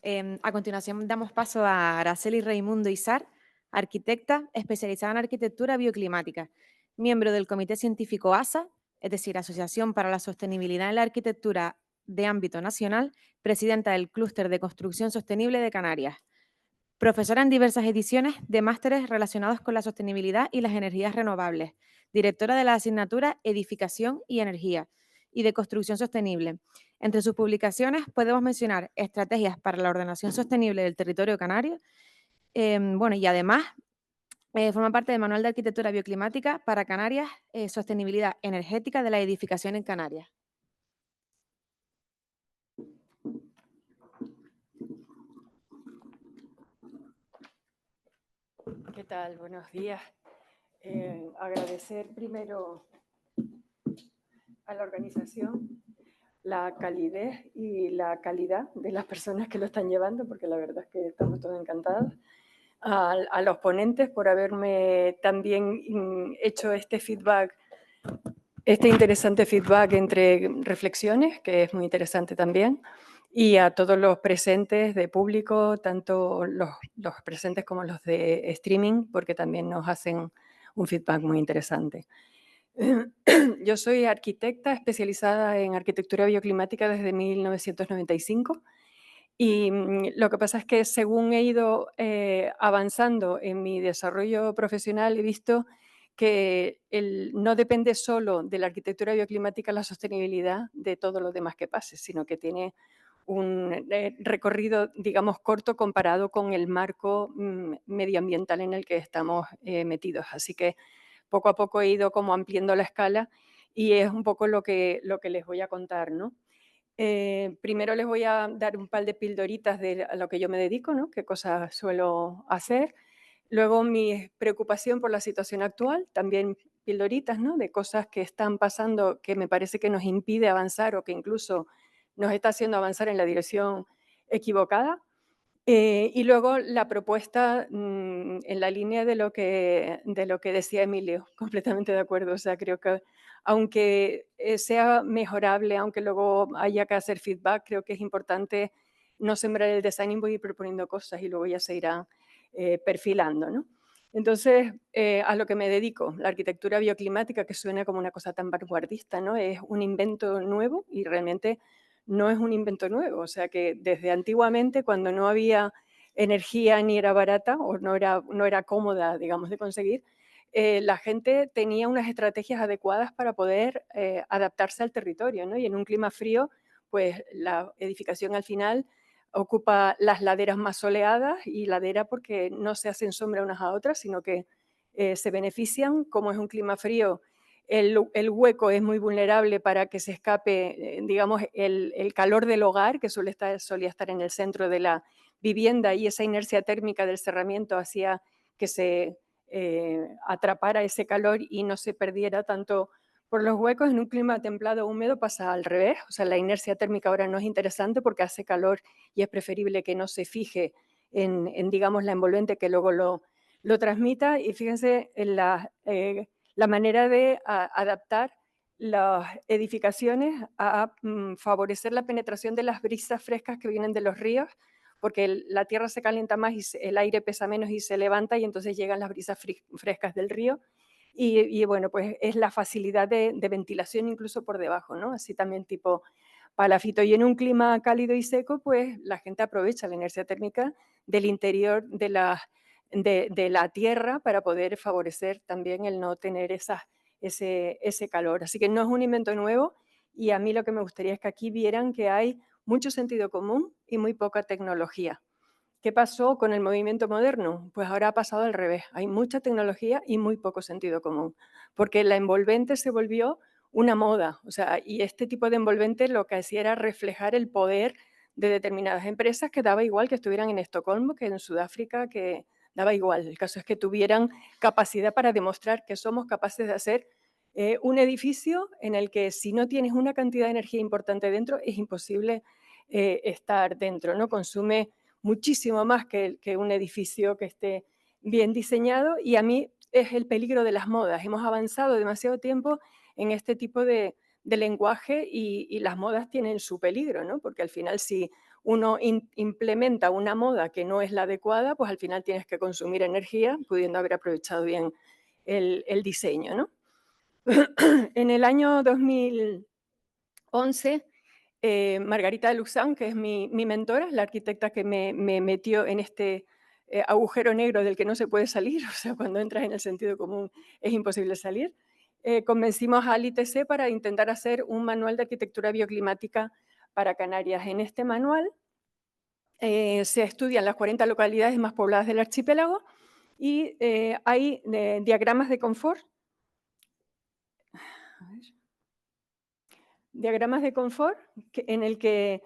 A continuación damos paso a Araceli Raimundo Izar, arquitecta especializada en arquitectura bioclimática, miembro del Comité Científico ASA, es decir, Asociación para la Sostenibilidad en la Arquitectura de Ámbito Nacional, presidenta del Clúster de Construcción Sostenible de Canarias, profesora en diversas ediciones de másteres relacionados con la sostenibilidad y las energías renovables, directora de la asignatura Edificación y Energía y de Construcción Sostenible. Entre sus publicaciones podemos mencionar Estrategias para la Ordenación Sostenible del Territorio Canario, y además forma parte del Manual de Arquitectura Bioclimática para Canarias, Sostenibilidad Energética de la Edificación en Canarias. ¿Qué tal? Buenos días. Agradecer primero a la organización la calidez y la calidad de las personas que lo están llevando, porque la verdad es que estamos todos encantados. A los ponentes por haberme también hecho este feedback, este interesante feedback entre reflexiones, que es muy interesante también, y a todos los presentes de público, tanto los presentes como los de streaming, porque también nos hacen un feedback muy interesante. Yo soy arquitecta especializada en arquitectura bioclimática desde 1995 y lo que pasa es que según he ido avanzando en mi desarrollo profesional he visto que no depende solo de la arquitectura bioclimática la sostenibilidad de todo lo demás que pase, sino que tiene un recorrido, digamos, corto comparado con el marco medioambiental en el que estamos metidos. Así que poco a poco he ido como ampliando la escala y es un poco lo que les voy a contar, ¿no? Primero les voy a dar un par de pildoritas de a lo que yo me dedico, ¿no? Qué cosas suelo hacer. Luego mi preocupación por la situación actual, también pildoritas, ¿no? De cosas que están pasando que me parece que nos impide avanzar o que incluso nos está haciendo avanzar en la dirección equivocada. Y luego la propuesta en la línea de lo que decía Emilio, completamente de acuerdo. O sea, creo que aunque sea mejorable, aunque luego haya que hacer feedback, creo que es importante no sembrar el desánimo y ir proponiendo cosas y luego ya se irán perfilando, ¿no? Entonces, a lo que me dedico, la arquitectura bioclimática, que suena como una cosa tan vanguardista, ¿no? Es un invento nuevo y realmente no es un invento nuevo, o sea que desde antiguamente, cuando no había energía ni era barata o no era cómoda, digamos, de conseguir, la gente tenía unas estrategias adecuadas para poder adaptarse al territorio, ¿no? Y en un clima frío, pues la edificación al final ocupa las laderas más soleadas y ladera porque no se hacen sombra unas a otras, sino que se benefician. Como es un clima frío, el hueco es muy vulnerable para que se escape, digamos, el calor del hogar, que solía estar en el centro de la vivienda, y esa inercia térmica del cerramiento hacía que se atrapara ese calor y no se perdiera tanto por los huecos. En un clima templado húmedo pasa al revés, o sea, la inercia térmica ahora no es interesante porque hace calor y es preferible que no se fije en digamos, la envolvente que luego lo transmita. Y fíjense en la manera de adaptar las edificaciones a favorecer la penetración de las brisas frescas que vienen de los ríos, porque la tierra se calienta más y el aire pesa menos y se levanta, y entonces llegan las brisas frescas del río. Y bueno, pues es la facilidad de ventilación incluso por debajo, ¿no? Así también tipo palafito. Y en un clima cálido y seco, pues la gente aprovecha la inercia térmica del interior de la tierra para poder favorecer también el no tener ese calor. Así que no es un invento nuevo, y a mí lo que me gustaría es que aquí vieran que hay mucho sentido común y muy poca tecnología. ¿Qué pasó con el movimiento moderno? Pues ahora ha pasado al revés. Hay mucha tecnología y muy poco sentido común, porque la envolvente se volvió una moda. O sea, y este tipo de envolvente lo que hacía era reflejar el poder de determinadas empresas, que daba igual que estuvieran en Estocolmo, que en Sudáfrica, que daba igual. El caso es que tuvieran capacidad para demostrar que somos capaces de hacer un edificio en el que, si no tienes una cantidad de energía importante dentro, es imposible estar dentro, ¿no? Consume muchísimo más que un edificio que esté bien diseñado. Y a mí es el peligro de las modas. Hemos avanzado demasiado tiempo en este tipo de lenguaje, y las modas tienen su peligro, ¿no? Porque al final, si uno implementa una moda que no es la adecuada, pues al final tienes que consumir energía pudiendo haber aprovechado bien el diseño, ¿no? En el año 2011, Margarita de Luxán, que es mi mentora, la arquitecta que me metió en este agujero negro del que no se puede salir, o sea, cuando entras en el sentido común es imposible salir, convencimos al ITC para intentar hacer un manual de arquitectura bioclimática para Canarias. En este manual se estudian las 40 localidades más pobladas del archipiélago y hay diagramas de confort. A ver. Diagramas de confort en el que,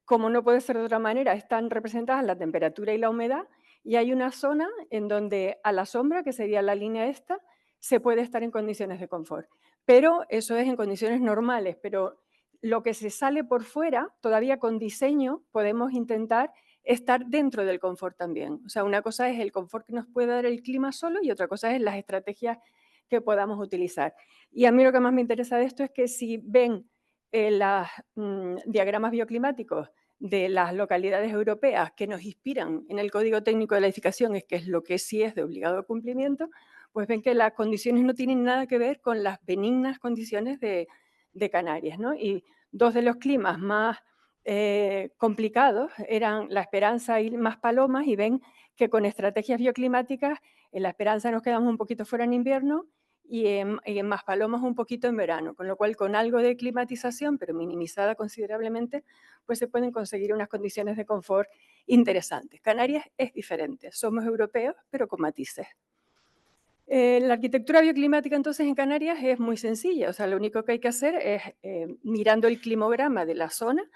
como no puede ser de otra manera, están representadas la temperatura y la humedad, y hay una zona en donde a la sombra, que sería la línea esta, se puede estar en condiciones de confort. Pero eso es en condiciones normales, pero lo que se sale por fuera, todavía con diseño, podemos intentar estar dentro del confort también. O sea, una cosa es el confort que nos puede dar el clima solo y otra cosa es las estrategias que podamos utilizar. Y a mí lo que más me interesa de esto es que si ven los diagramas bioclimáticos de las localidades europeas que nos inspiran en el Código Técnico de la Edificación, es que es lo que sí es de obligado cumplimiento, pues ven que las condiciones no tienen nada que ver con las benignas condiciones de Canarias, ¿no? Y dos de los climas más complicados eran La Esperanza y Maspalomas, y ven que con estrategias bioclimáticas en La Esperanza nos quedamos un poquito fuera en invierno y en Maspalomas un poquito en verano, con lo cual con algo de climatización, pero minimizada considerablemente, pues se pueden conseguir unas condiciones de confort interesantes. Canarias es diferente, somos europeos, pero con matices. La arquitectura bioclimática entonces en Canarias es muy sencilla, o sea, lo único que hay que hacer es, mirando el climograma de la zona,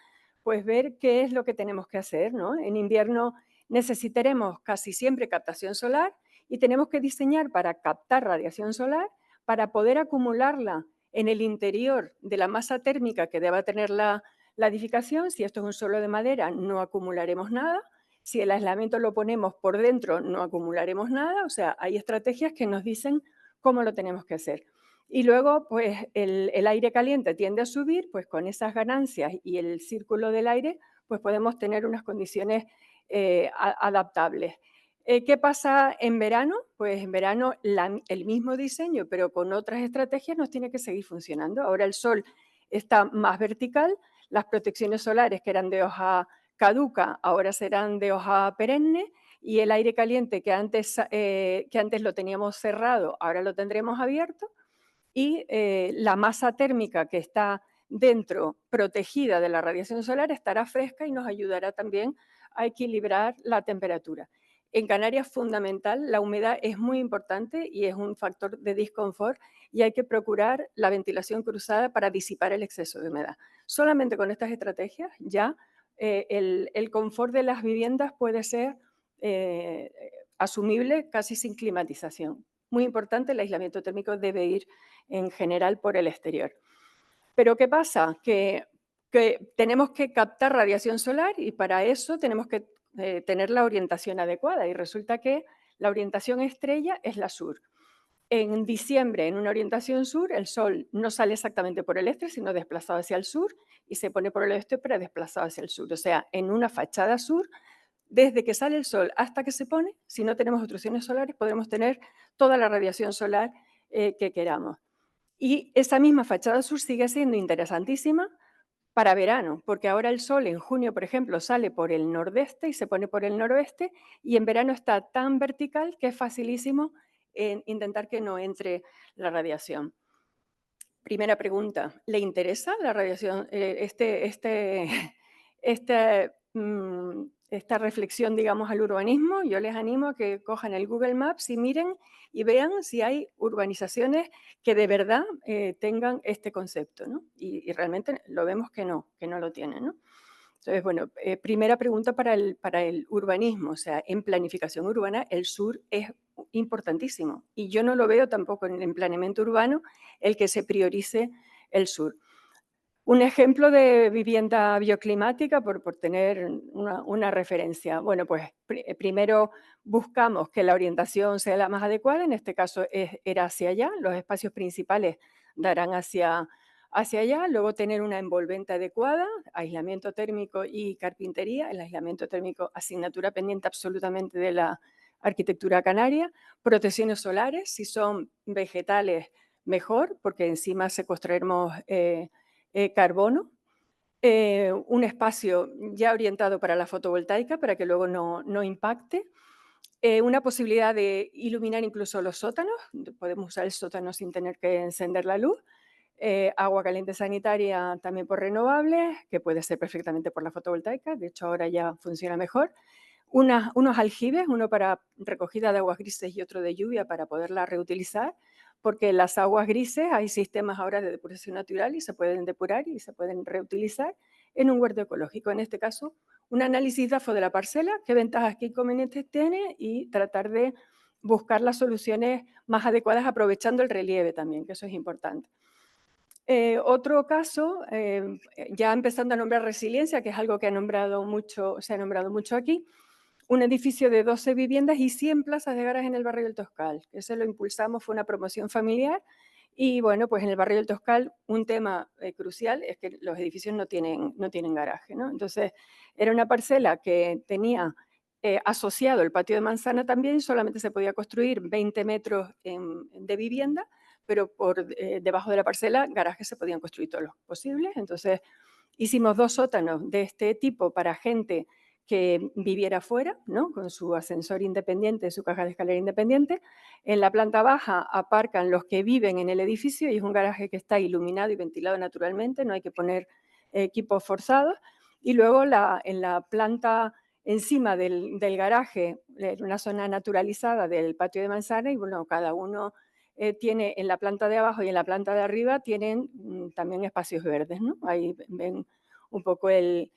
pues ver qué es lo que tenemos que hacer, ¿no? En invierno necesitaremos casi siempre captación solar y tenemos que diseñar para captar radiación solar, para poder acumularla en el interior de la masa térmica que deba tener la edificación. Si esto es un suelo de madera, no acumularemos nada. Si el aislamiento lo ponemos por dentro, no acumularemos nada. O sea, hay estrategias que nos dicen cómo lo tenemos que hacer. Y luego, pues el aire caliente tiende a subir, pues con esas ganancias y el círculo del aire, pues podemos tener unas condiciones adaptables. ¿Qué pasa en verano? Pues en verano el mismo diseño, pero con otras estrategias, nos tiene que seguir funcionando. Ahora el sol está más vertical, las protecciones solares que eran de hoja caduca, ahora serán de hoja perenne, y el aire caliente que antes lo teníamos cerrado, ahora lo tendremos abierto, y la masa térmica que está dentro, protegida de la radiación solar, estará fresca y nos ayudará también a equilibrar la temperatura. En Canarias, fundamental, la humedad es muy importante y es un factor de disconfort, y hay que procurar la ventilación cruzada para disipar el exceso de humedad. Solamente con estas estrategias ya el confort de las viviendas puede ser asumible casi sin climatización. Muy importante, el aislamiento térmico debe ir en general por el exterior. Pero ¿qué pasa? Que tenemos que captar radiación solar y para eso tenemos que tener la orientación adecuada, y resulta que la orientación estrella es la sur. En diciembre, en una orientación sur, el sol no sale exactamente por el este, sino desplazado hacia el sur, y se pone por el oeste, pero desplazado hacia el sur. O sea, en una fachada sur, desde que sale el sol hasta que se pone, si no tenemos obstrucciones solares, podremos tener toda la radiación solar que queramos. Y esa misma fachada sur sigue siendo interesantísima para verano, porque ahora el sol en junio, por ejemplo, sale por el nordeste y se pone por el noroeste, y en verano está tan vertical que es facilísimo intentar que no entre la radiación. Primera pregunta, ¿le interesa la radiación, esta reflexión, digamos, al urbanismo? Yo les animo a que cojan el Google Maps y miren y vean si hay urbanizaciones que de verdad tengan este concepto, ¿no? Y realmente lo vemos que no lo tienen, ¿no? Entonces, bueno, primera pregunta para el urbanismo, o sea, en planificación urbana el sur es importantísimo, y yo no lo veo tampoco en el planeamiento urbano el que se priorice el sur. Un ejemplo de vivienda bioclimática, por tener una referencia. Bueno, pues primero buscamos que la orientación sea la más adecuada, en este caso era hacia allá, los espacios principales darán hacia hacia allá, luego tener una envolvente adecuada, aislamiento térmico y carpintería, el aislamiento térmico asignatura pendiente absolutamente de la arquitectura canaria, protecciones solares, si son vegetales mejor, porque encima secuestraremos carbono, un espacio ya orientado para la fotovoltaica para que luego no impacte, una posibilidad de iluminar incluso los sótanos, podemos usar el sótano sin tener que encender la luz, agua caliente sanitaria también por renovables, que puede ser perfectamente por la fotovoltaica, de hecho ahora ya funciona mejor. Unos aljibes, uno para recogida de aguas grises y otro de lluvia para poderla reutilizar, porque las aguas grises hay sistemas ahora de depuración natural y se pueden depurar y se pueden reutilizar en un huerto ecológico. En este caso, un análisis DAFO de la parcela, qué ventajas, qué inconvenientes tiene y tratar de buscar las soluciones más adecuadas aprovechando el relieve también, que eso es importante. Otro caso, ya empezando a nombrar resiliencia, que es algo que se ha nombrado mucho aquí, un edificio de 12 viviendas y 100 plazas de garaje en el barrio del Toscal. Ese lo impulsamos, fue una promoción familiar y bueno, pues en el barrio del Toscal un tema crucial es que los edificios no tienen garaje, ¿no? Entonces era una parcela que tenía asociado el patio de manzana también, solamente se podía construir 20 metros de vivienda, pero por debajo de la parcela garajes se podían construir todos los posibles. Entonces hicimos 2 sótanos de este tipo para gente que viviera fuera, ¿no? Con su ascensor independiente, su caja de escalera independiente. En la planta baja aparcan los que viven en el edificio y es un garaje que está iluminado y ventilado naturalmente, no hay que poner equipos forzados. Y luego en la planta encima del garaje, una zona naturalizada del patio de manzana y bueno, cada uno tiene en la planta de abajo y en la planta de arriba tienen también espacios verdes, ¿no? Ahí ven un poco el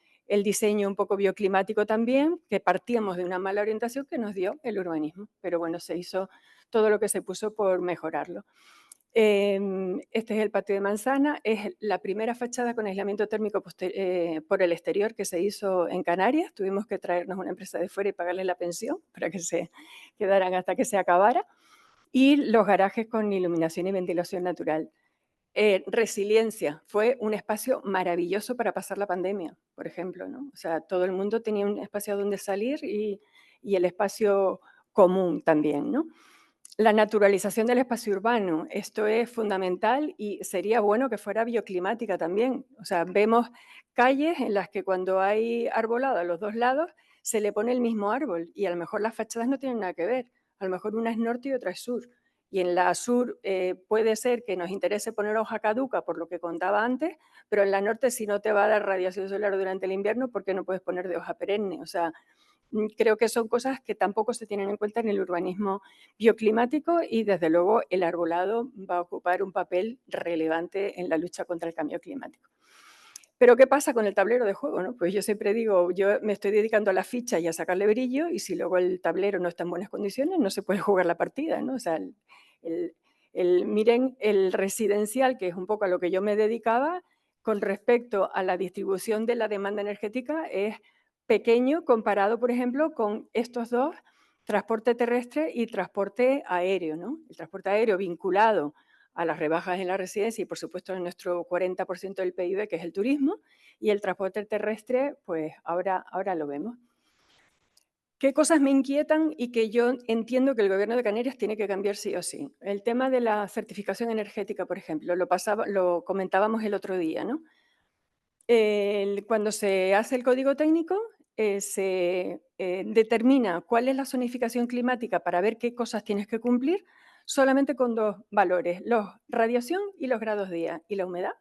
diseño un poco bioclimático también, que partíamos de una mala orientación que nos dio el urbanismo, pero bueno, se hizo todo lo que se puso por mejorarlo. Este es el patio de manzana, es la primera fachada con aislamiento térmico por el exterior que se hizo en Canarias. Tuvimos que traernos una empresa de fuera y pagarle la pensión para que se quedaran hasta que se acabara. Y los garajes con iluminación y ventilación natural. Resiliencia, fue un espacio maravilloso para pasar la pandemia, por ejemplo, ¿no? O sea, todo el mundo tenía un espacio donde salir y el espacio común también, ¿no? La naturalización del espacio urbano, esto es fundamental y sería bueno que fuera bioclimática también. O sea, vemos calles en las que cuando hay arbolado a los dos lados se le pone el mismo árbol y a lo mejor las fachadas no tienen nada que ver. A lo mejor una es norte y otra es sur. Y en la sur puede ser que nos interese poner hoja caduca, por lo que contaba antes, pero en la norte si no te va a dar radiación solar durante el invierno, ¿por qué no puedes poner de hoja perenne? O sea, creo que son cosas que tampoco se tienen en cuenta en el urbanismo bioclimático y desde luego el arbolado va a ocupar un papel relevante en la lucha contra el cambio climático. Pero ¿qué pasa con el tablero de juego? ¿No? Pues yo siempre digo, yo me estoy dedicando a la ficha y a sacarle brillo y si luego el tablero no está en buenas condiciones no se puede jugar la partida, ¿no? O sea, el- miren, el residencial, que es un poco a lo que yo me dedicaba, con respecto a la distribución de la demanda energética, es pequeño comparado, por ejemplo, con estos dos, transporte terrestre y transporte aéreo, ¿no? El transporte aéreo vinculado a las rebajas en la residencia y, por supuesto, en nuestro 40% del PIB, que es el turismo, y el transporte terrestre, pues ahora lo vemos. ¿Qué cosas me inquietan y que yo entiendo que el Gobierno de Canarias tiene que cambiar sí o sí? El tema de la certificación energética, por ejemplo, lo comentábamos el otro día, ¿no? Cuando se hace el código técnico, se determina cuál es la zonificación climática para ver qué cosas tienes que cumplir, solamente con dos valores, la radiación y los grados día. ¿Y la humedad?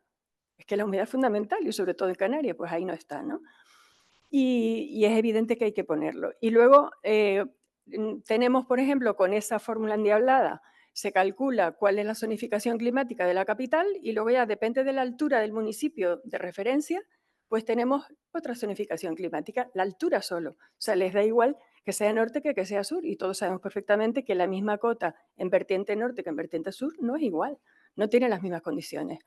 Es que la humedad es fundamental y sobre todo en Canarias, pues ahí no está, ¿no? Y es evidente que hay que ponerlo. Y luego tenemos, por ejemplo, con esa fórmula endiablada, se calcula cuál es la zonificación climática de la capital y luego ya depende de la altura del municipio de referencia, pues tenemos otra zonificación climática, la altura solo. O sea, les da igual que sea norte que sea sur y todos sabemos perfectamente que la misma cota en vertiente norte que en vertiente sur no es igual, no tiene las mismas condiciones.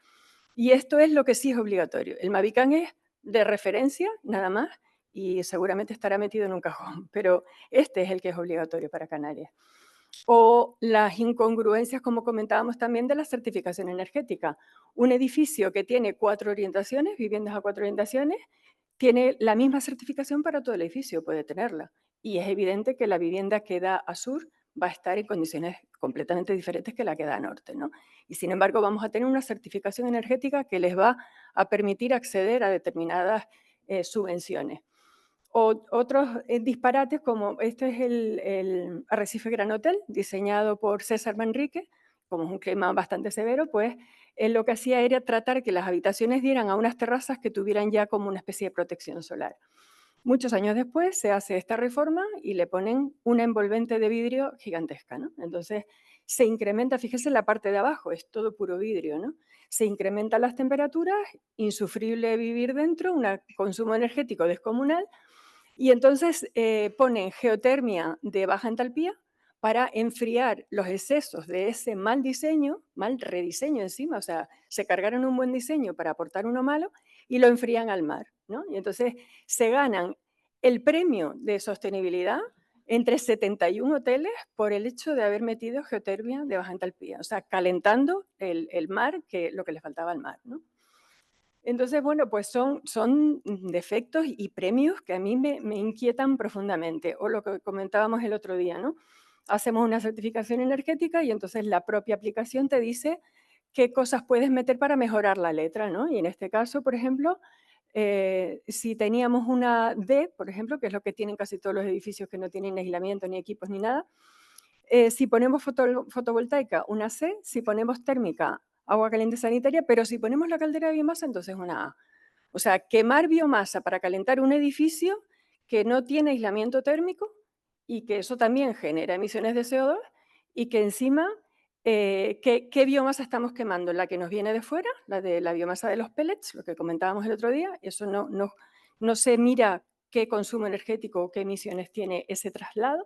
Y esto es lo que sí es obligatorio. El Mavicán es de referencia, nada más, y seguramente estará metido en un cajón, pero este es el que es obligatorio para Canarias. O las incongruencias, como comentábamos también, de la certificación energética. Un edificio que tiene 4 orientaciones, viviendas a 4 orientaciones, tiene la misma certificación para todo el edificio, puede tenerla. Y es evidente que la vivienda que da a sur va a estar en condiciones completamente diferentes que la que da a norte, ¿no? Y sin embargo, vamos a tener una certificación energética que les va a permitir acceder a determinadas subvenciones. O otros disparates, como este es el arrecife Gran Hotel, diseñado por César Manrique, como es un clima bastante severo, pues él lo que hacía era tratar que las habitaciones dieran a unas terrazas que tuvieran ya como una especie de protección solar. Muchos años después se hace esta reforma y le ponen una envolvente de vidrio gigantesca, ¿no? Entonces se incrementa, fíjese en la parte de abajo, es todo puro vidrio, ¿no? Se incrementan las temperaturas, insufrible vivir dentro, un consumo energético descomunal, y entonces ponen geotermia de baja entalpía para enfriar los excesos de ese mal diseño, mal rediseño encima, o sea, se cargaron un buen diseño para aportar uno malo y lo enfrían al mar, ¿no? Y entonces se ganan el premio de sostenibilidad entre 71 hoteles por el hecho de haber metido geotermia de baja entalpía, o sea, calentando el mar, que lo que le faltaba al mar, ¿no? Entonces, bueno, pues son defectos y premios que a mí me inquietan profundamente. O lo que comentábamos el otro día, ¿no? Hacemos una certificación energética y entonces la propia aplicación te dice qué cosas puedes meter para mejorar la letra, ¿no? Y en este caso, por ejemplo, si teníamos una D, por ejemplo, que es lo que tienen casi todos los edificios que no tienen aislamiento, ni equipos, ni nada, si ponemos fotovoltaica, una C; si ponemos térmica, agua caliente sanitaria; pero si ponemos la caldera de biomasa, entonces una A. O sea, quemar biomasa para calentar un edificio que no tiene aislamiento térmico y que eso también genera emisiones de CO2, y que encima, ¿qué biomasa estamos quemando? ¿La que nos viene de fuera, la de la biomasa de los pellets, lo que comentábamos el otro día? Eso no se mira qué consumo energético o qué emisiones tiene ese traslado.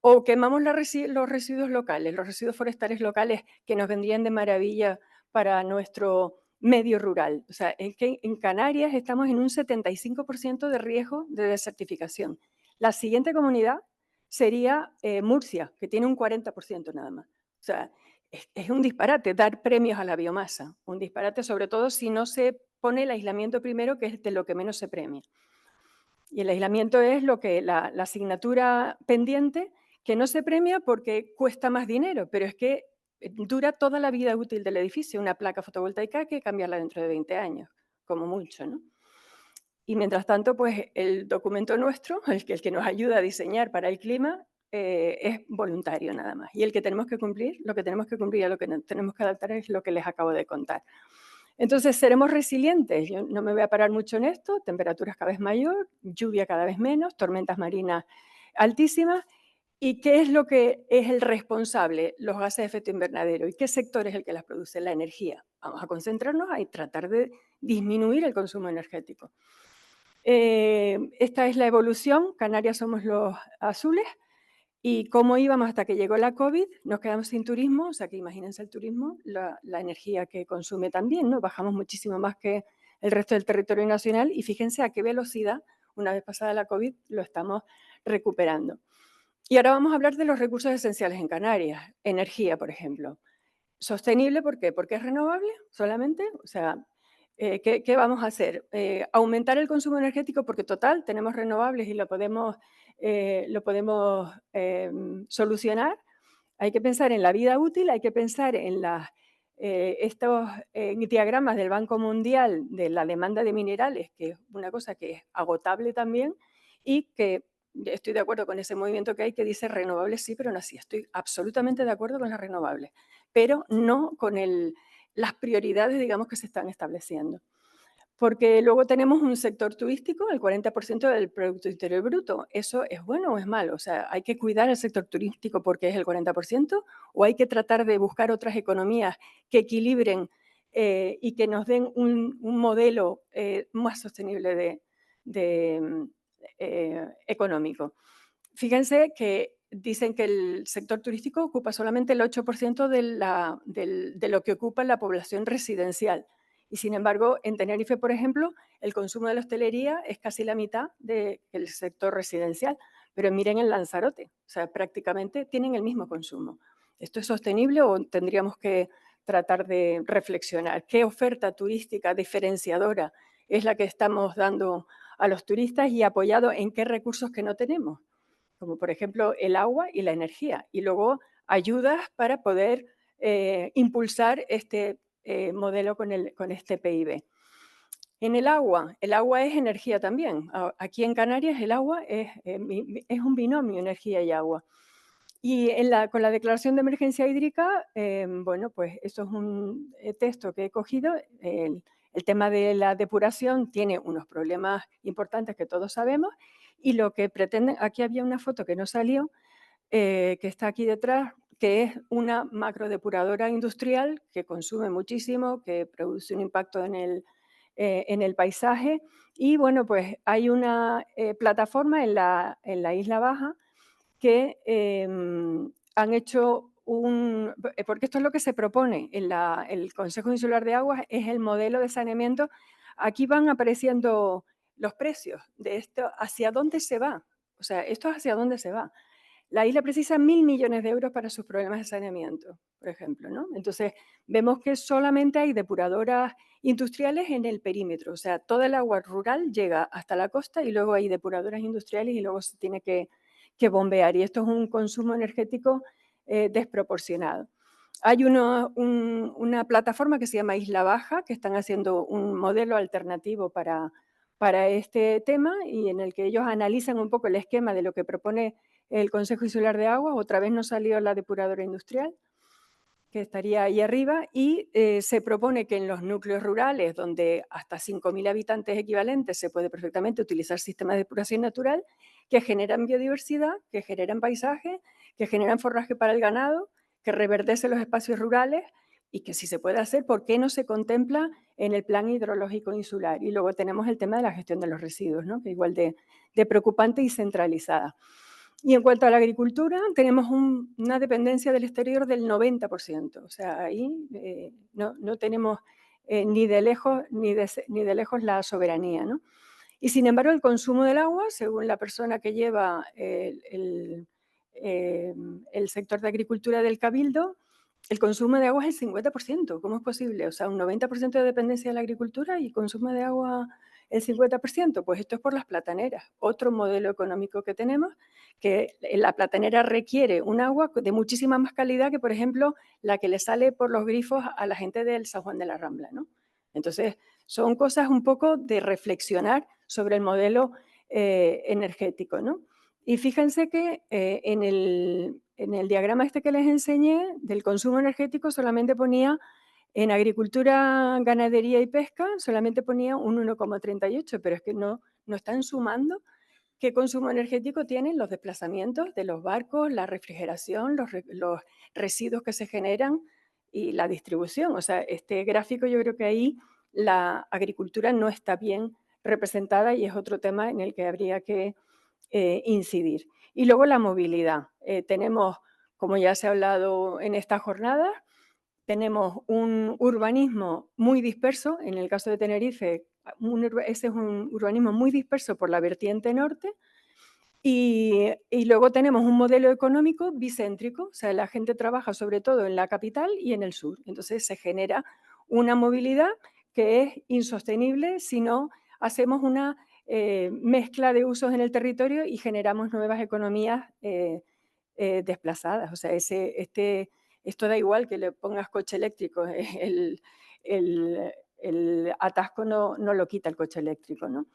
O quemamos los residuos locales, los residuos forestales locales, que nos vendrían de maravilla para nuestro medio rural. O sea, es que en Canarias estamos en un 75% de riesgo de desertificación. La siguiente comunidad sería Murcia, que tiene un 40% nada más. O sea, es un disparate dar premios a la biomasa, un disparate, sobre todo si no se pone el aislamiento primero, que es de lo que menos se premia. Y el aislamiento es la asignatura pendiente que no se premia porque cuesta más dinero, pero es que dura toda la vida útil del edificio. Una placa fotovoltaica hay que cambiarla dentro de 20 años, como mucho, ¿no? Y mientras tanto, pues el documento nuestro, el que nos ayuda a diseñar para el clima, es voluntario nada más. Y el que tenemos que cumplir, lo que tenemos que cumplir, a lo que tenemos que adaptar, es lo que les acabo de contar. Entonces, seremos resilientes. Yo no me voy a parar mucho en esto: temperaturas cada vez mayor, lluvia cada vez menos, tormentas marinas altísimas. ¿Y qué es lo que es el responsable? Los gases de efecto invernadero. ¿Y qué sector es el que las produce? La energía. Vamos a concentrarnos y tratar de disminuir el consumo energético. Esta es la evolución. Canarias somos los azules. ¿Y cómo íbamos hasta que llegó la COVID? Nos quedamos sin turismo, o sea que imagínense el turismo, la energía que consume también, ¿no? Bajamos muchísimo más que el resto del territorio nacional, y fíjense a qué velocidad, una vez pasada la COVID, lo estamos recuperando. Y ahora vamos a hablar de los recursos esenciales en Canarias. Energía, por ejemplo. Sostenible, ¿por qué? Porque es renovable solamente. O sea, ¿qué vamos a hacer? Aumentar el consumo energético porque total, tenemos renovables y lo podemos solucionar. Hay que pensar en la vida útil, hay que pensar en estos diagramas del Banco Mundial de la demanda de minerales, que es una cosa que es agotable también, y que estoy de acuerdo con ese movimiento que hay que dice renovables sí, pero no así. Estoy absolutamente de acuerdo con las renovables, pero no con las prioridades, digamos, que se están estableciendo. Porque luego tenemos un sector turístico, el 40% del Producto Interior Bruto. ¿Eso es bueno o es malo? O sea, ¿hay que cuidar el sector turístico porque es el 40%? ¿O hay que tratar de buscar otras economías que equilibren y que nos den un modelo más sostenible económico? Fíjense que dicen que el sector turístico ocupa solamente el 8% de lo que ocupa la población residencial. Y sin embargo, en Tenerife, por ejemplo, el consumo de la hostelería es casi la mitad del sector residencial. pero miren en Lanzarote, o sea, prácticamente tienen el mismo consumo. ¿Esto es sostenible o tendríamos que tratar de reflexionar? ¿Qué oferta turística diferenciadora es la que estamos dando a los turistas y apoyado en qué recursos que no tenemos? Como por ejemplo el agua y la energía. Y luego ayudas para poder impulsar este modelo con este PIB. En el agua es energía también. Aquí en Canarias el agua es un binomio, energía y agua. Y con la declaración de emergencia hídrica, bueno, pues esto es un texto que he cogido. El tema de la depuración tiene unos problemas importantes que todos sabemos y lo que pretenden, aquí había una foto que no salió, que está aquí detrás, que es una macrodepuradora industrial que consume muchísimo, que produce un impacto en el paisaje. Y bueno, pues hay una plataforma en la Isla Baja que han hecho porque esto es lo que se propone en el Consejo Insular de Aguas, es el modelo de saneamiento. Aquí van apareciendo los precios de esto, hacia dónde se va. O sea, esto es hacia dónde se va. La isla precisa 1.000 millones de euros para sus problemas de saneamiento, por ejemplo, ¿no? Entonces, vemos que solamente hay depuradoras industriales en el perímetro, o sea, toda el agua rural llega hasta la costa y luego hay depuradoras industriales y luego se tiene que bombear. Y esto es un consumo energético desproporcionado. Hay una plataforma que se llama Isla Baja, que están haciendo un modelo alternativo para este tema y en el que ellos analizan un poco el esquema de lo que propone el Consejo Insular de Aguas. Otra vez no salió la depuradora industrial, que estaría ahí arriba, y se propone que en los núcleos rurales, donde hasta 5.000 habitantes equivalentes, se puede perfectamente utilizar sistemas de depuración natural que generan biodiversidad, que generan paisaje, que generan forraje para el ganado, que reverdecen los espacios rurales y que si se puede hacer, ¿por qué no se contempla en el plan hidrológico insular? Y luego tenemos el tema de la gestión de los residuos, ¿no? Que es igual de preocupante y centralizada. Y en cuanto a la agricultura, tenemos una dependencia del exterior del 90%. O sea, ahí no tenemos ni de lejos la soberanía, ¿no? Y sin embargo, el consumo del agua, según la persona que lleva el sector de agricultura del Cabildo, el consumo de agua es el 50%. ¿Cómo es posible? O sea, un 90% de dependencia de la agricultura y consumo de agua el 50%. Pues esto es por las plataneras, otro modelo económico que tenemos, que la platanera requiere un agua de muchísima más calidad que, por ejemplo, la que le sale por los grifos a la gente del San Juan de la Rambla, ¿no? Entonces, son cosas un poco de reflexionar sobre el modelo energético, ¿no? Y fíjense que en el diagrama este que les enseñé del consumo energético solamente ponía en agricultura, ganadería y pesca, solamente ponía un 1,38, pero es que no están sumando qué consumo energético tienen los desplazamientos de los barcos, la refrigeración, los residuos que se generan y la distribución. O sea, este gráfico yo creo que ahí la agricultura no está bien representada y es otro tema en el que habría que incidir. Y luego la movilidad. Tenemos, como ya se ha hablado en esta jornada, tenemos un urbanismo muy disperso. En el caso de Tenerife, ese es un urbanismo muy disperso por la vertiente norte. Y luego tenemos un modelo económico bicéntrico, o sea, la gente trabaja sobre todo en la capital y en el sur. Entonces se genera una movilidad que es insostenible si no hacemos una mezcla de usos en el territorio y generamos nuevas economías desplazadas. O sea, esto da igual que le pongas coche eléctrico, el atasco no lo quita el coche eléctrico, ¿no?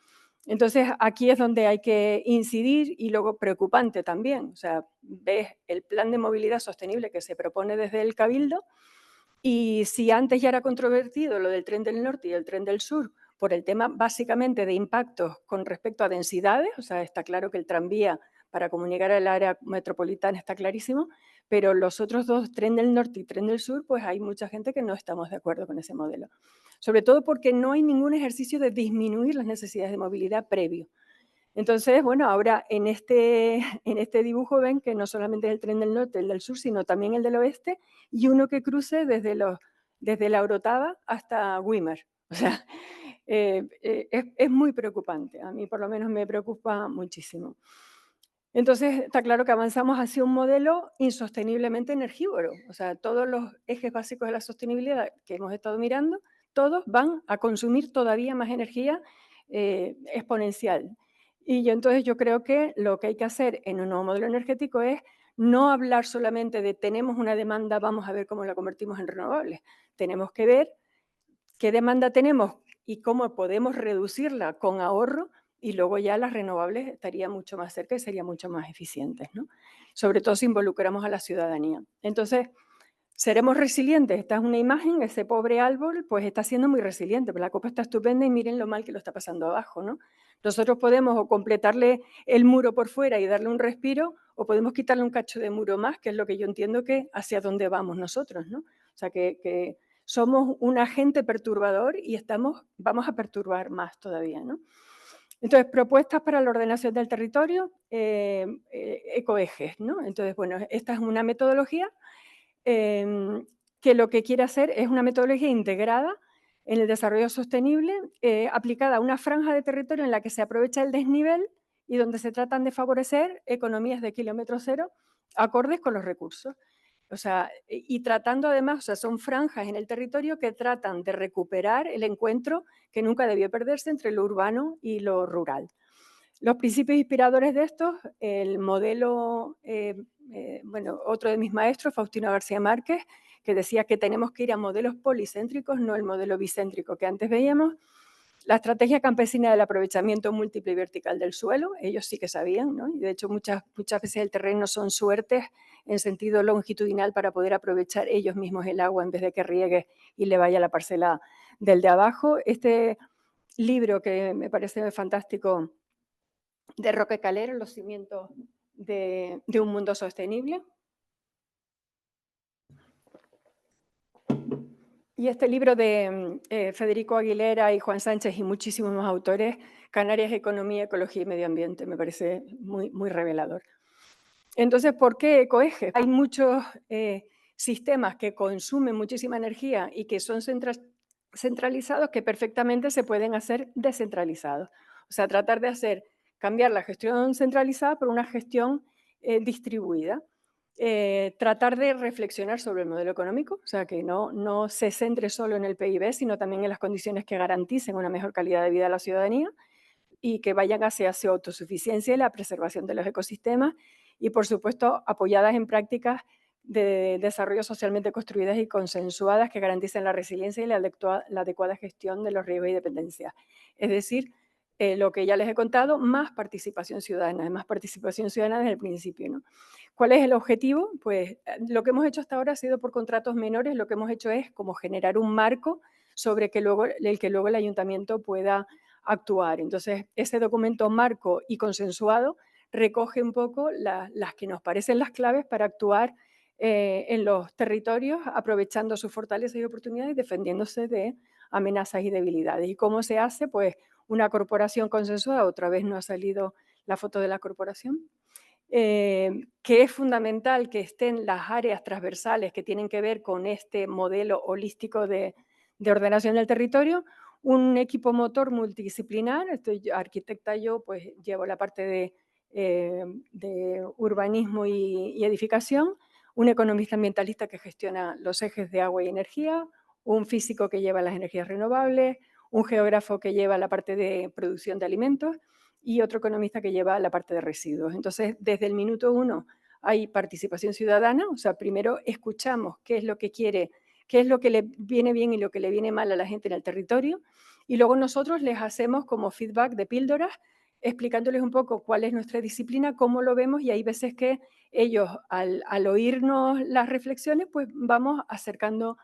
Entonces, aquí es donde hay que incidir y luego preocupante también. O sea, ves el plan de movilidad sostenible que se propone desde el Cabildo y si antes ya era controvertido lo del tren del norte y el tren del sur por el tema básicamente de impactos con respecto a densidades, o sea, está claro que el tranvía para comunicar al área metropolitana está clarísimo, pero los otros dos, tren del norte y tren del sur, pues hay mucha gente que no estamos de acuerdo con ese modelo. Sobre todo porque no hay ningún ejercicio de disminuir las necesidades de movilidad previo. Entonces, bueno, ahora en este dibujo ven que no solamente es el tren del norte, el del sur, sino también el del oeste, y uno que cruce desde la Orotava hasta Güímar. O sea, es muy preocupante. A mí por lo menos me preocupa muchísimo. Entonces, está claro que avanzamos hacia un modelo insosteniblemente energívoro. O sea, todos los ejes básicos de la sostenibilidad que hemos estado mirando, todos van a consumir todavía más energía exponencial. Entonces yo creo que lo que hay que hacer en un nuevo modelo energético es no hablar solamente de tenemos una demanda, vamos a ver cómo la convertimos en renovables. Tenemos que ver qué demanda tenemos y cómo podemos reducirla con ahorro, y luego ya las renovables estarían mucho más cerca y serían mucho más eficientes, ¿no? Sobre todo si involucramos a la ciudadanía. Entonces, ¿seremos resilientes? Esta es una imagen, ese pobre árbol pues está siendo muy resiliente, pero la copa está estupenda y miren lo mal que lo está pasando abajo, ¿no? Nosotros podemos o completarle el muro por fuera y darle un respiro, o podemos quitarle un cacho de muro más, que es lo que yo entiendo que hacia dónde vamos nosotros, ¿no? O sea, que somos un agente perturbador y vamos a perturbar más todavía, ¿no? Entonces, propuestas para la ordenación del territorio, ecoejes, ¿no? Entonces, bueno, esta es una metodología que lo que quiere hacer es una metodología integrada en el desarrollo sostenible, aplicada a una franja de territorio en la que se aprovecha el desnivel y donde se tratan de favorecer economías de kilómetro cero acordes con los recursos. O sea, y tratando además, o sea, son franjas en el territorio que tratan de recuperar el encuentro que nunca debió perderse entre lo urbano y lo rural. Los principios inspiradores de estos, el modelo, bueno, otro de mis maestros, Faustino García Márquez, que decía que tenemos que ir a modelos policéntricos, no el modelo bicéntrico que antes veíamos. La estrategia campesina del aprovechamiento múltiple y vertical del suelo, ellos sí que sabían, ¿no? Y de hecho muchas veces el terreno son suertes en sentido longitudinal para poder aprovechar ellos mismos el agua en vez de que riegue y le vaya a la parcela del de abajo. Este libro que me parece fantástico, de Roque Calero, Los cimientos de un mundo sostenible. Y este libro de Federico Aguilera y Juan Sánchez y muchísimos más autores, Canarias, Economía, Ecología y Medio Ambiente, me parece muy, muy revelador. Entonces, ¿por qué ecoejes? Hay muchos sistemas que consumen muchísima energía y que son centralizados que perfectamente se pueden hacer descentralizados. O sea, tratar de cambiar la gestión centralizada por una gestión distribuida. Tratar de reflexionar sobre el modelo económico, o sea, que no se centre solo en el PIB, sino también en las condiciones que garanticen una mejor calidad de vida a la ciudadanía y que vayan hacia su autosuficiencia y la preservación de los ecosistemas y, por supuesto, apoyadas en prácticas de desarrollo socialmente construidas y consensuadas que garanticen la resiliencia y la adecuada gestión de los riesgos y dependencias. Es decir, lo que ya les he contado, más participación ciudadana desde el principio, ¿no? ¿Cuál es el objetivo? Pues lo que hemos hecho hasta ahora ha sido por contratos menores, lo que hemos hecho es como generar un marco sobre el que luego el ayuntamiento pueda actuar. Entonces, ese documento marco y consensuado recoge un poco las que nos parecen las claves para actuar en los territorios, aprovechando sus fortalezas y oportunidades y defendiéndose de amenazas y debilidades. ¿Y cómo se hace? Pues una corporación consensuada, otra vez no ha salido la foto de la corporación, que es fundamental que estén las áreas transversales que tienen que ver con este modelo holístico de ordenación del territorio, un equipo motor multidisciplinar, estoy arquitecta yo, pues llevo la parte de urbanismo y edificación, un economista ambientalista que gestiona los ejes de agua y energía, un físico que lleva las energías renovables, un geógrafo que lleva la parte de producción de alimentos y otro economista que lleva la parte de residuos. Entonces, desde el minuto uno hay participación ciudadana, o sea, primero escuchamos qué es lo que quiere, qué es lo que le viene bien y lo que le viene mal a la gente en el territorio, y luego nosotros les hacemos como feedback de píldoras, explicándoles un poco cuál es nuestra disciplina, cómo lo vemos, y hay veces que ellos, al oírnos las reflexiones, pues vamos acercando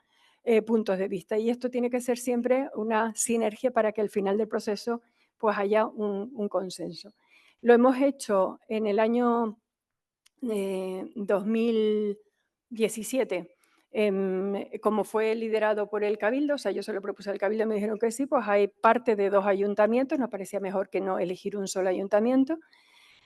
puntos de vista. Y esto tiene que ser siempre una sinergia para que al final del proceso pues haya un consenso. Lo hemos hecho en el año 2017, como fue liderado por el Cabildo, o sea, yo se lo propuse al Cabildo y me dijeron que sí, pues hay parte de 2 ayuntamientos, nos parecía mejor que no elegir un solo ayuntamiento.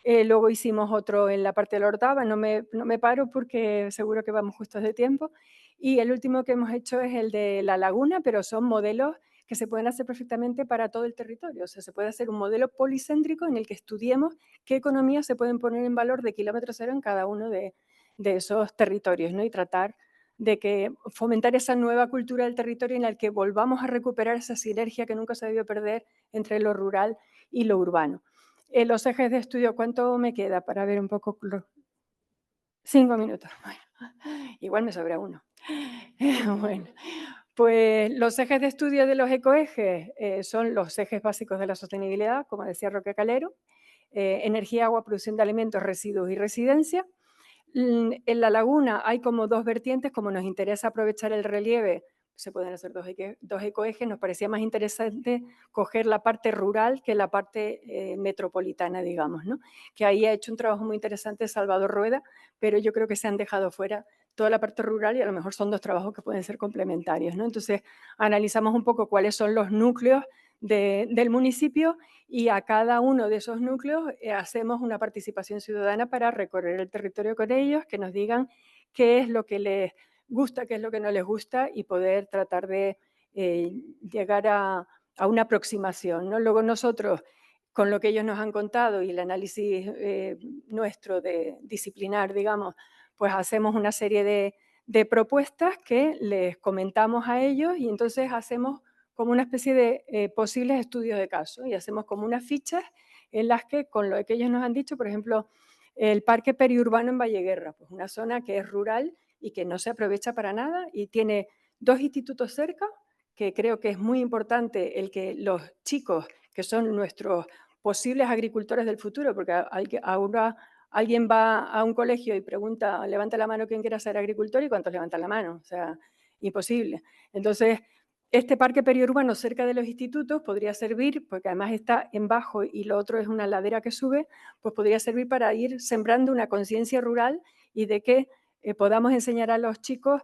Luego hicimos otro en la parte de la Orotava, no me paro porque seguro que vamos justos de tiempo. Y el último que hemos hecho es el de La Laguna, pero son modelos que se pueden hacer perfectamente para todo el territorio. O sea, se puede hacer un modelo policéntrico en el que estudiemos qué economías se pueden poner en valor de kilómetro cero en cada uno de esos territorios, ¿no? Y tratar de que fomentar esa nueva cultura del territorio en la que volvamos a recuperar esa sinergia que nunca se debió perder entre lo rural y lo urbano. Los ejes de estudio, ¿cuánto me queda para ver un poco? 5 minutos. Bueno, igual me sobra uno. Bueno, pues los ejes de estudio de los ecoejes son los ejes básicos de la sostenibilidad, como decía Roque Calero, energía, agua, producción de alimentos, residuos y residencia. En la laguna hay como dos vertientes, como nos interesa aprovechar el relieve, se pueden hacer dos ecoejes, nos parecía más interesante coger la parte rural que la parte metropolitana, digamos, ¿no? Que ahí ha hecho un trabajo muy interesante Salvador Rueda, pero yo creo que se han dejado fuera toda la parte rural y a lo mejor son dos trabajos que pueden ser complementarios, ¿no? Entonces, analizamos un poco cuáles son los núcleos del municipio y a cada uno de esos núcleos hacemos una participación ciudadana para recorrer el territorio con ellos, que nos digan qué es lo que les gusta, qué es lo que no les gusta y poder tratar de llegar a una aproximación, ¿no? Luego nosotros, con lo que ellos nos han contado y el análisis nuestro de disciplinar, digamos, pues hacemos una serie de propuestas que les comentamos a ellos y entonces hacemos como una especie de posibles estudios de caso y hacemos como unas fichas en las que, con lo que ellos nos han dicho, por ejemplo, el parque periurbano en Valleguerra, pues una zona que es rural y que no se aprovecha para nada y tiene dos institutos cerca, que creo que es muy importante el que los chicos, que son nuestros posibles agricultores del futuro, porque ahora alguien va a un colegio y pregunta, levanta la mano quién quiera ser agricultor y cuántos levantan la mano, o sea, imposible. Entonces, este parque periurbano cerca de los institutos podría servir, porque además está en bajo y lo otro es una ladera que sube, pues podría servir para ir sembrando una conciencia rural y de que podamos enseñar a los chicos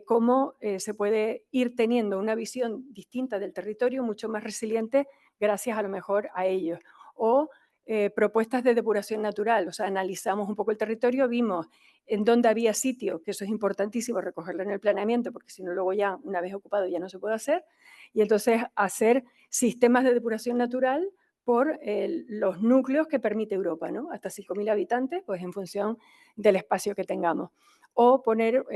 cómo se puede ir teniendo una visión distinta del territorio, mucho más resiliente, gracias a lo mejor a ellos. O propuestas de depuración natural, o sea, analizamos un poco el territorio, vimos en dónde había sitio, que eso es importantísimo recogerlo en el planeamiento, porque si no luego ya, una vez ocupado, ya no se puede hacer, y entonces hacer sistemas de depuración natural por los núcleos que permite Europa, ¿no? Hasta 5.000 habitantes, pues en función del espacio que tengamos. O poner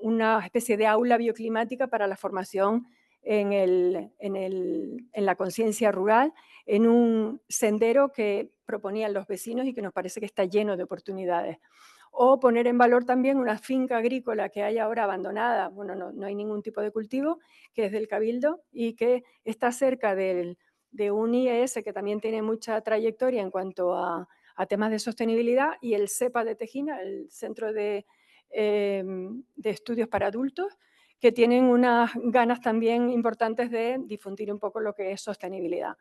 una especie de aula bioclimática para la formación en la conciencia rural, en un sendero que proponían los vecinos y que nos parece que está lleno de oportunidades. O poner en valor también una finca agrícola que hay ahora abandonada, bueno, no hay ningún tipo de cultivo, que es del Cabildo y que está cerca de un IES que también tiene mucha trayectoria en cuanto a temas de sostenibilidad, y el CEPA de Tejina, el Centro de Estudios para Adultos, que tienen unas ganas también importantes de difundir un poco lo que es sostenibilidad.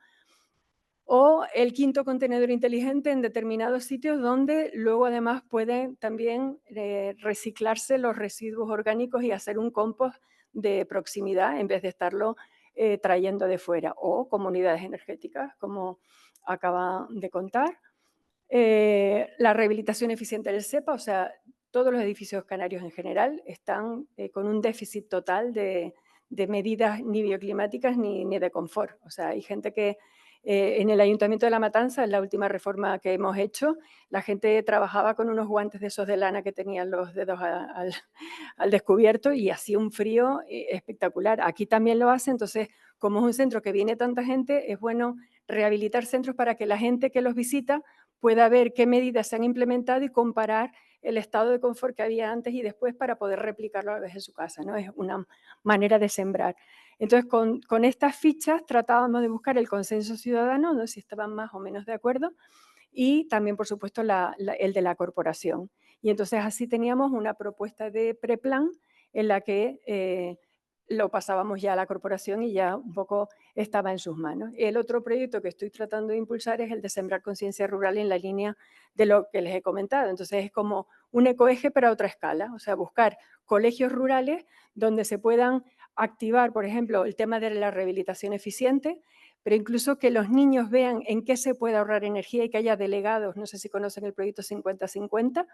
O el quinto contenedor inteligente en determinados sitios donde luego además pueden también reciclarse los residuos orgánicos y hacer un compost de proximidad en vez de estarlo trayendo de fuera. O comunidades energéticas, como acaba de contar. La rehabilitación eficiente del CEPA, o sea, todos los edificios canarios en general están con un déficit total de medidas ni bioclimáticas ni de confort. O sea, hay gente que en el Ayuntamiento de La Matanza, en la última reforma que hemos hecho, la gente trabajaba con unos guantes de esos de lana que tenían los dedos al descubierto y hacía un frío espectacular. Aquí también lo hace, entonces, como es un centro que viene tanta gente, es bueno rehabilitar centros para que la gente que los visita pueda ver qué medidas se han implementado y comparar el estado de confort que había antes y después para poder replicarlo a la vez en su casa, ¿no? Es una manera de sembrar. Entonces, con estas fichas tratábamos de buscar el consenso ciudadano, ¿no? Si estaban más o menos de acuerdo, y también, por supuesto, el de la corporación. Y entonces así teníamos una propuesta de preplan en la que lo pasábamos ya a la corporación y ya un poco estaba en sus manos. El otro proyecto que estoy tratando de impulsar es el de sembrar conciencia rural en la línea de lo que les he comentado. Entonces es como un ecoeje pero a otra escala, o sea, buscar colegios rurales donde se puedan activar, por ejemplo, el tema de la rehabilitación eficiente, pero incluso que los niños vean en qué se puede ahorrar energía y que haya delegados, no sé si conocen el proyecto 50-50,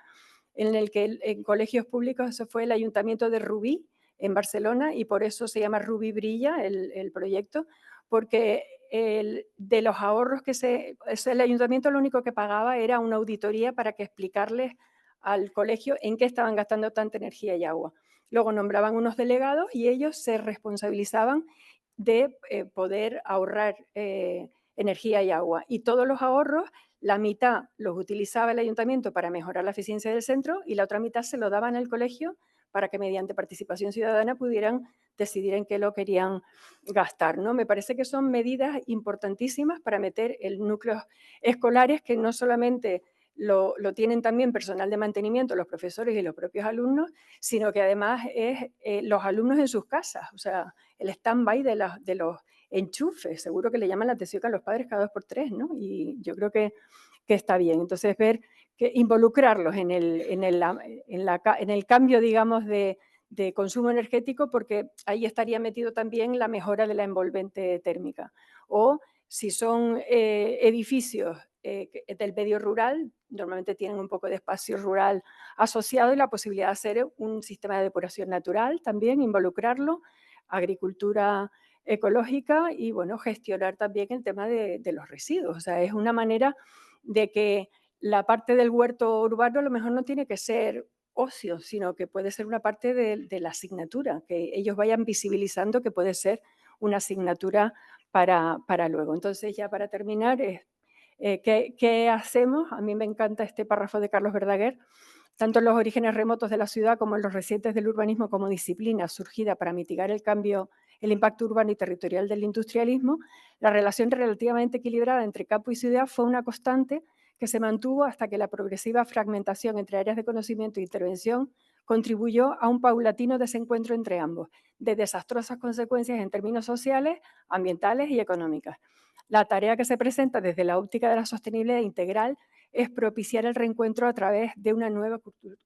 en el que en colegios públicos, eso fue el Ayuntamiento de Rubí, en Barcelona, y por eso se llama Rubí Brilla el proyecto, porque de los ahorros el ayuntamiento lo único que pagaba era una auditoría para que explicarles al colegio en qué estaban gastando tanta energía y agua. Luego nombraban unos delegados y ellos se responsabilizaban de poder ahorrar energía y agua. Y todos los ahorros, la mitad los utilizaba el ayuntamiento para mejorar la eficiencia del centro y la otra mitad se lo daban al colegio para que mediante participación ciudadana pudieran decidir en qué lo querían gastar, ¿no? Me parece que son medidas importantísimas para meter el núcleos escolares que no solamente lo tienen también personal de mantenimiento, los profesores y los propios alumnos, sino que además es los alumnos en sus casas, o sea, el stand-by de los enchufes, seguro que le llaman la atención a los padres cada 2 por 3, ¿no? Y yo creo que está bien. Entonces, ver que involucrarlos en el cambio, digamos, de consumo energético, porque ahí estaría metido también la mejora de la envolvente térmica. O si son edificios del medio rural, normalmente tienen un poco de espacio rural asociado y la posibilidad de hacer un sistema de depuración natural también, involucrarlo, agricultura ecológica y, bueno, gestionar también el tema de los residuos. O sea, es una manera de que la parte del huerto urbano a lo mejor no tiene que ser ocio, sino que puede ser una parte de la asignatura, que ellos vayan visibilizando que puede ser una asignatura para luego. Entonces, ya para terminar, ¿qué hacemos? A mí me encanta este párrafo de Carlos Verdaguer, tanto en los orígenes remotos de la ciudad como en los recientes del urbanismo como disciplina surgida para mitigar el impacto urbano y territorial del industrialismo, la relación relativamente equilibrada entre campo y ciudad fue una constante que se mantuvo hasta que la progresiva fragmentación entre áreas de conocimiento e intervención contribuyó a un paulatino desencuentro entre ambos, de desastrosas consecuencias en términos sociales, ambientales y económicas. La tarea que se presenta desde la óptica de la sostenibilidad integral es propiciar el reencuentro a través de una nueva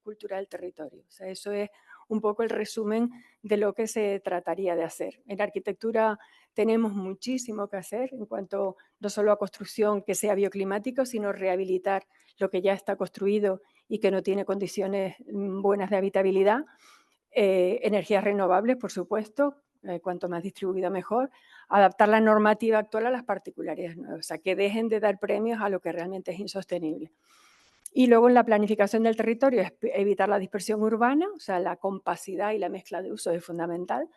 cultura del territorio. O sea, eso es un poco el resumen de lo que se trataría de hacer. En arquitectura tenemos muchísimo que hacer en cuanto no solo a construcción que sea bioclimático, sino rehabilitar lo que ya está construido y que no tiene condiciones buenas de habitabilidad. Energías renovables, por supuesto, cuanto más distribuida mejor. Adaptar la normativa actual a las particularidades nuevas, o sea, que dejen de dar premios a lo que realmente es insostenible. Y luego en la planificación del territorio es evitar la dispersión urbana, o sea, la compacidad y la mezcla de usos es fundamental.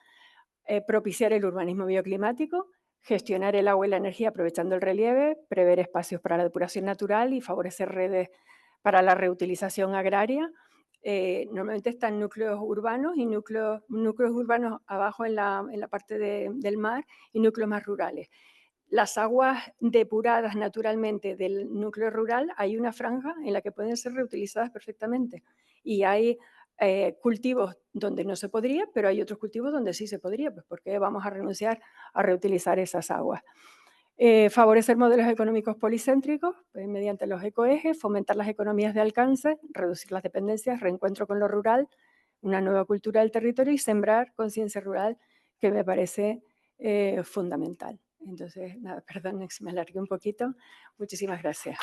Propiciar el urbanismo bioclimático, gestionar el agua y la energía aprovechando el relieve, prever espacios para la depuración natural y favorecer redes para la reutilización agraria. Normalmente están núcleos urbanos y núcleos urbanos abajo en la parte del mar y núcleos más rurales. Las aguas depuradas naturalmente del núcleo rural, hay una franja en la que pueden ser reutilizadas perfectamente. Y hay cultivos donde no se podría, pero hay otros cultivos donde sí se podría, pues porque vamos a renunciar a reutilizar esas aguas. Favorecer modelos económicos policéntricos mediante los ecoejes, fomentar las economías de alcance, reducir las dependencias, reencuentro con lo rural, una nueva cultura del territorio y sembrar conciencia rural, que me parece fundamental. Entonces, nada, perdón, me alargué un poquito. Muchísimas gracias.